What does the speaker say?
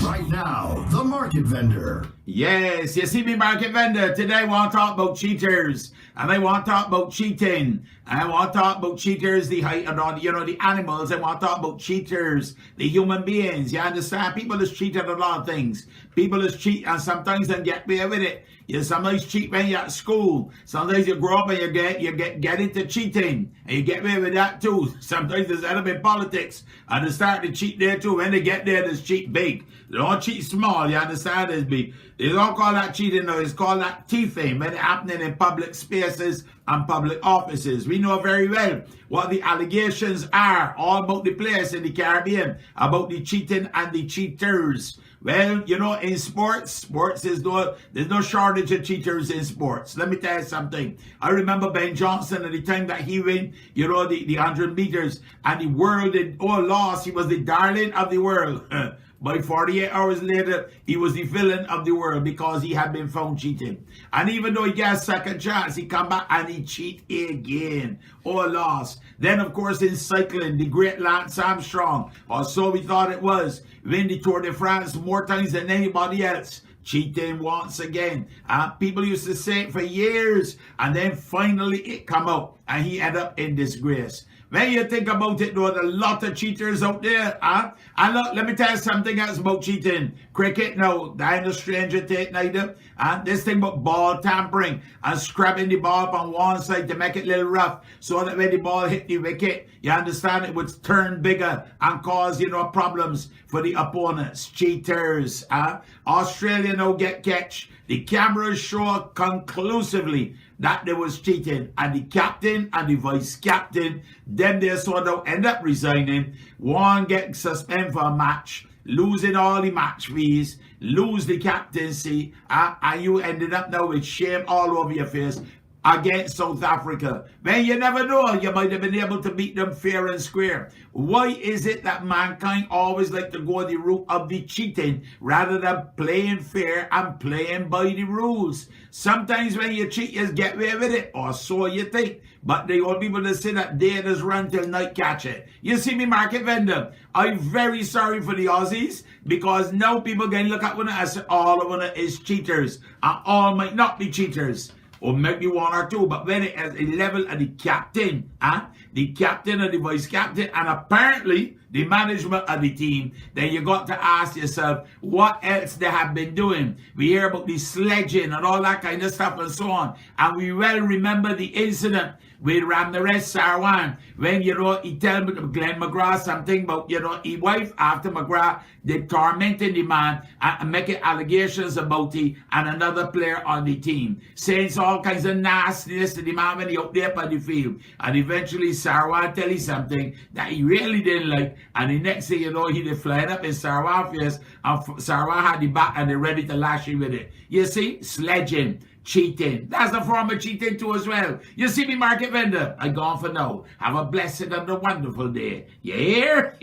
Right now, the Market Vendor. Yes, you see me, Market Vendor. Today I want to talk about cheaters. And I want to talk about cheating. And I want to talk about cheaters, the animals. I want to talk about cheaters, the human beings. You understand? People is cheating at a lot of things. People is cheat and sometimes they get away with it. You sometimes cheat when you're at school. Sometimes you grow up and you get into cheating. And you get away with that too. Sometimes there's end up in politics. And they start to cheat there too. When they get there, there's cheat big. They don't cheat small, you understand? They don't call that cheating, no, it's called that thieving when it's happening in public spaces and public offices. We know very well what the allegations are all about the players in the Caribbean, about the cheating and the cheaters. Well, you know, in sports is there's no shortage of cheaters in sports. Let me tell you something. I remember Ben Johnson at the time that he win, the 100 meters, and the world lost. He was the darling of the world. By 48 hours later, he was the villain of the world because he had been found cheating. And even though he got a second chance, he come back and he cheat again. Lost. Then, of course, in cycling, the great Lance Armstrong, or so we thought it was, win the Tour de France more times than anybody else. Cheating once again. People used to say it for years, and then finally it come out, and he ended up in disgrace. When you think about it, though, there's a lot of cheaters out there. And look, let me tell you something else about cheating. Cricket, no, that ain't a stranger thing neither. This thing about ball tampering and scrubbing the ball on one side to make it a little rough so that when the ball hit the wicket, you understand, it would turn bigger and cause, problems for the opponents. Cheaters. Australia now get catch. The cameras show conclusively that there was cheating, and the captain and the vice captain, them they sort of end up resigning. One get suspended for a match, losing all the match fees, lose the captaincy, and you ended up now with shame all over your face against South Africa. Man, you never know, you might have been able to beat them fair and square. Why is it that mankind always like to go the route of the cheating rather than playing fair and playing by the rules? Sometimes when you cheat, you get away with it, or so you think. But the old people that say that day does run till night catch it. You see me, Market Vendor, I'm very sorry for the Aussies, because now people can look at one and say all of them is cheaters, and all might not be cheaters. Or maybe one or two, but when it has a level of the captain and the vice captain, and apparently the management of the team, then you got to ask yourself what else they have been doing. We hear about the sledging and all that kind of stuff and so on, and we well remember the incident with Ramnaresh Sarwan when he tell Glenn McGrath something about his wife after McGrath they tormenting the man and making allegations about he and another player on the team, saying all kinds of nastiness to the man when he out there by the field, and eventually Sarwan tell him something that he really didn't like, and the next thing you know, he did flying up in Sarwan face, and Sarwan had the bat and they ready to lash him with it. You see, sledging, cheating. That's a form of cheating too as well. You see me, Market Vendor? I gone for now. Have a blessed and a wonderful day. You hear?